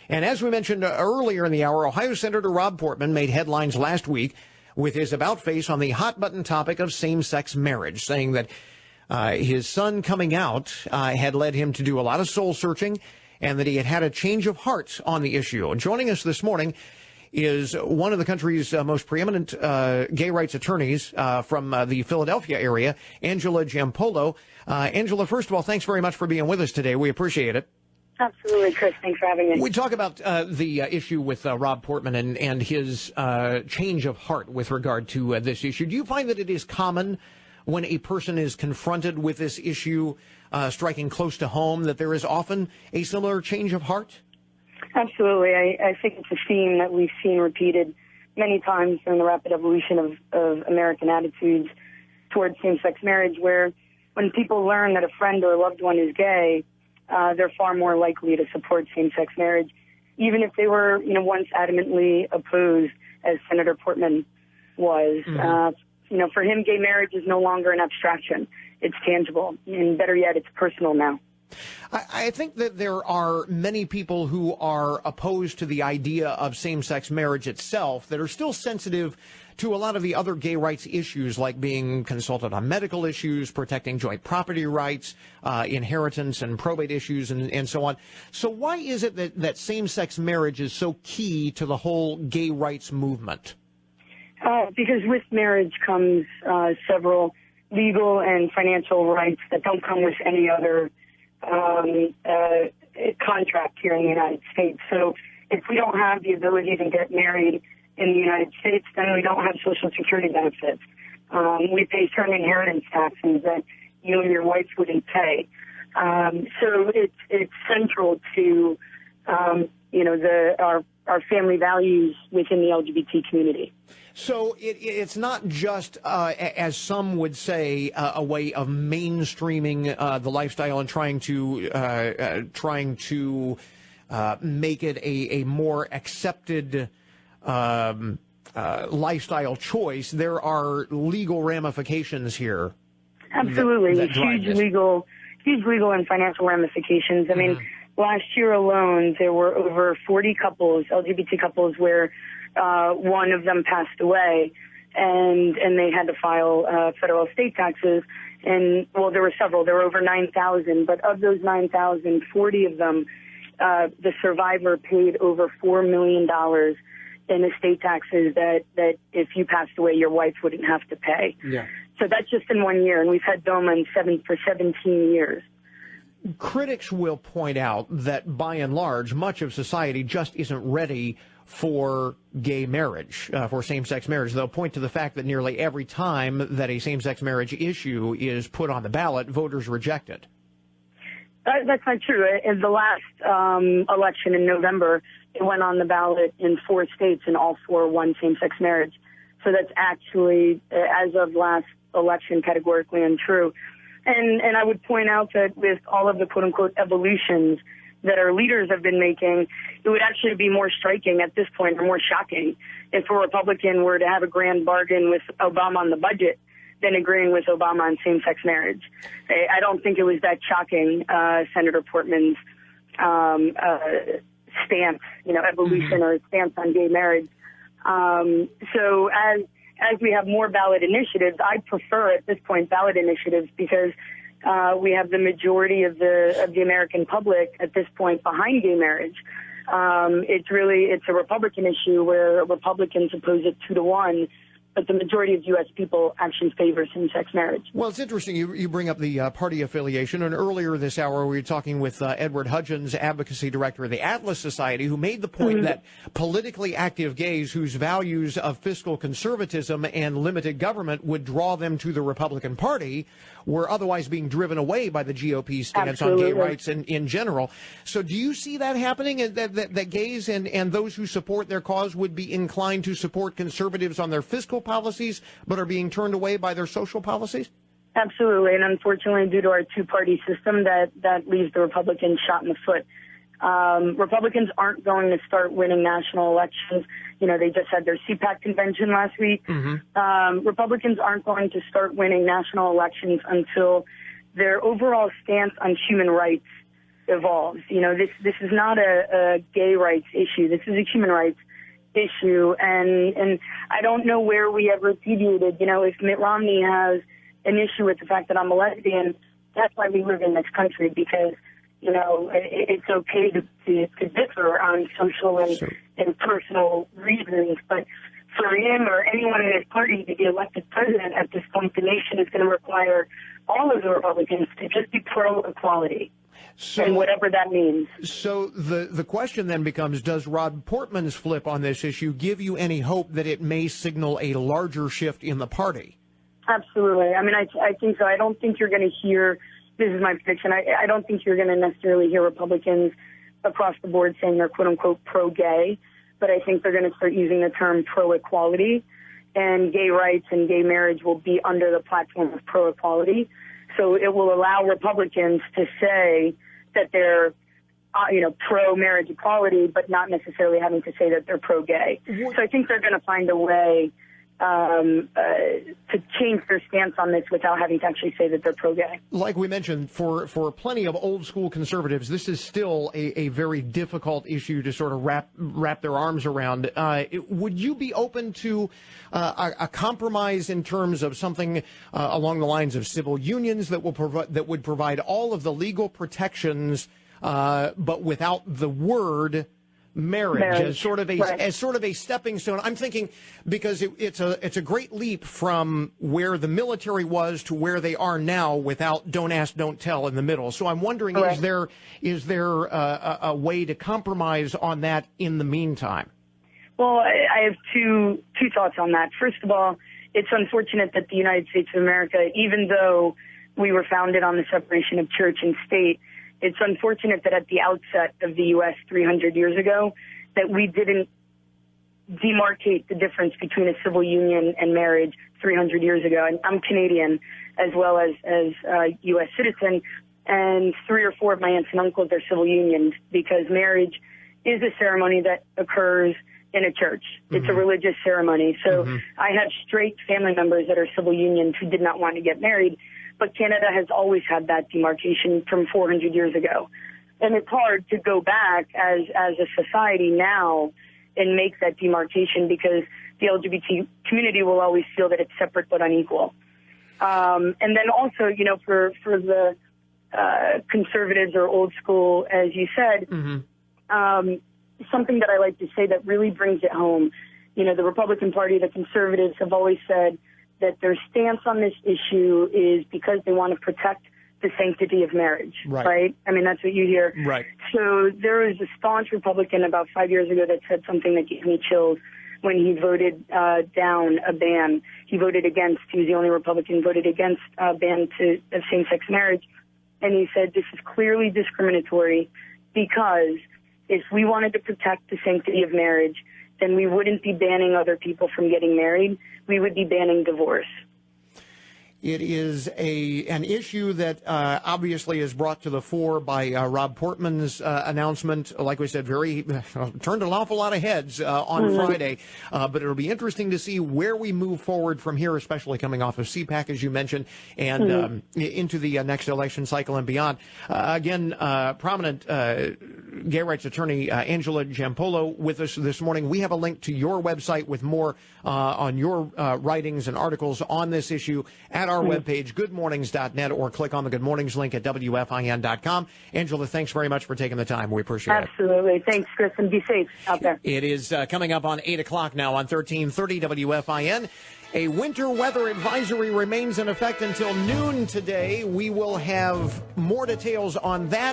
And as we mentioned earlier in the hour, Ohio Senator Rob Portman made headlines last week with his about-face on the hot-button topic of same-sex marriage, saying that his son coming out had led him to do a lot of soul-searching and that he had a change of heart on the issue. And joining us this morning is one of the country's most preeminent gay rights attorneys from the Philadelphia area, Angela Giampolo. Angela, first of all, thanks very much for being with us today. We appreciate it. Absolutely, Chris. Thanks for having me. We talk about the issue with Rob Portman and his change of heart with regard to this issue. Do you find that it is common when a person is confronted with this issue striking close to home that there is often a similar change of heart? Absolutely. I think it's a theme that we've seen repeated many times during the rapid evolution of American attitudes towards same-sex marriage, where when people learn that a friend or a loved one is gay, they're far more likely to support same-sex marriage, even if they were, once adamantly opposed, as Senator Portman was. Mm-hmm. For him, gay marriage is no longer an abstraction. It's tangible, and better yet, it's personal now. I think that there are many people who are opposed to the idea of same-sex marriage itself that are still sensitive to a lot of the other gay rights issues, like being consulted on medical issues, protecting joint property rights, inheritance and probate issues, and so on. So why is it that same-sex marriage is so key to the whole gay rights movement? Because with marriage comes several legal and financial rights that don't come with any other contract here in the United States. So if we don't have the ability to get married in the United States, then we don't have Social Security benefits. We pay certain inheritance taxes that you and your wife wouldn't pay. So it's central to our family values within the LGBT community. So it's not just, as some would say, a way of mainstreaming the lifestyle and trying to make it a more accepted lifestyle choice. There are legal ramifications here. Absolutely, that huge legal and financial ramifications. I mean, last year alone, there were over 40 couples, LGBT couples, where one of them passed away, and they had to file federal estate taxes. And, well, there were several. There were over 9,000. But of those 9,000, 40 of them, the survivor paid over $4 million in estate taxes that if you passed away, your wife wouldn't have to pay. Yeah. So that's just in 1 year, and we've had DOMA for 17 years. Critics will point out that, by and large, much of society just isn't ready for gay marriage, for same-sex marriage. They'll point to the fact that nearly every time that a same-sex marriage issue is put on the ballot, voters reject it. That's not true. In the last election in November, it went on the ballot in 4 states, and all 4 won same-sex marriage. So that's actually, as of last election, categorically untrue. And I would point out that with all of the quote-unquote evolutions that our leaders have been making, it would actually be more striking at this point, or more shocking, if a Republican were to have a grand bargain with Obama on the budget than agreeing with Obama on same-sex marriage. I don't think it was that shocking, Senator Portman's stance, evolution or stance on gay marriage. So as we have more ballot initiatives, I prefer at this point ballot initiatives because we have the majority of the American public at this point behind gay marriage. It's a Republican issue where Republicans oppose it 2-1, but the majority of U.S. people actually favor same-sex marriage. Well, it's interesting you bring up the party affiliation, and earlier this hour we were talking with Edward Hudgens, advocacy director of the Atlas Society, who made the point that politically active gays whose values of fiscal conservatism and limited government would draw them to the Republican Party were otherwise being driven away by the GOP stance on gay rights in general. So do you see that happening, that gays and those who support their cause would be inclined to support conservatives on their fiscal policies, but are being turned away by their social policies? Absolutely, and unfortunately, due to our 2-party system, that leaves the Republicans shot in the foot. Republicans aren't going to start winning national elections. They just had their CPAC convention last week. Republicans aren't going to start winning national elections until their overall stance on human rights evolves. This is not a gay rights issue. This is a human rights issue, and I don't know where we ever deviated. If Mitt Romney has an issue with the fact that I'm a lesbian, that's why we live in this country, because it's okay to differ on social and personal reasons, but for him or anyone in his party to be elected president at this point, the nation is going to require all of the Republicans to just be pro-equality. And whatever that means. So the question then becomes, does Rob Portman's flip on this issue give you any hope that it may signal a larger shift in the party? Absolutely. I mean, I think so. I don't think you're going to hear, this is my prediction, I don't think you're going to necessarily hear Republicans across the board saying they're quote-unquote pro-gay, but I think they're going to start using the term pro-equality, and gay rights and gay marriage will be under the platform of pro-equality. So it will allow Republicans to say that they're, pro-marriage equality, but not necessarily having to say that they're pro-gay. So I think they're going to find a way to change their stance on this without having to actually say that they're pro-gay. Like we mentioned, for plenty of old school conservatives, this is still a very difficult issue to sort of wrap their arms around. Would you be open to a compromise in terms of something along the lines of civil unions that would provide all of the legal protections, but without the word marriage as sort of a stepping stone? I'm thinking because it's a great leap from where the military was to where they are now without don't ask, don't tell in the middle. So I'm wondering, is there a way to compromise on that in the meantime? Well, I have two thoughts on that. First of all, it's unfortunate that the United States of America, even though we were founded on the separation of church and state, it's unfortunate that at the outset of the U.S. 300 years ago, that we didn't demarcate the difference between a civil union and marriage 300 years ago. And I'm Canadian as well as a U.S. citizen, and 3 or 4 of my aunts and uncles are civil unions because marriage is a ceremony that occurs in a church. Mm-hmm. It's a religious ceremony. So I have straight family members that are civil unions who did not want to get married. But Canada has always had that demarcation from 400 years ago. And it's hard to go back as a society now and make that demarcation because the LGBT community will always feel that it's separate but unequal. And then also, for the conservatives or old school, as you said, something that I like to say that really brings it home, the Republican Party, the conservatives have always said that their stance on this issue is because they want to protect the sanctity of marriage, right? I mean, that's what you hear. Right. So there was a staunch Republican about 5 years ago that said something that gave me chills when he voted down a ban. He voted against, he was the only Republican, voted against a ban of same-sex marriage. And he said, this is clearly discriminatory because if we wanted to protect the sanctity of marriage, then we wouldn't be banning other people from getting married. We would be banning divorce. It is an issue that obviously is brought to the fore by Rob Portman's announcement. Like we said, turned an awful lot of heads on Friday. But it'll be interesting to see where we move forward from here, especially coming off of CPAC, as you mentioned, and into the next election cycle and beyond. Again, prominent gay rights attorney Angela Giampolo with us this morning. We have a link to your website with more on your writings and articles on this issue at our webpage, goodmornings.net, or click on the Good Mornings link at WFIN.com. Angela, thanks very much for taking the time. We appreciate it. Absolutely. Thanks, Chris, and be safe out there. It is coming up on 8 o'clock now on 1330 WFIN. A winter weather advisory remains in effect until noon today. We will have more details on that.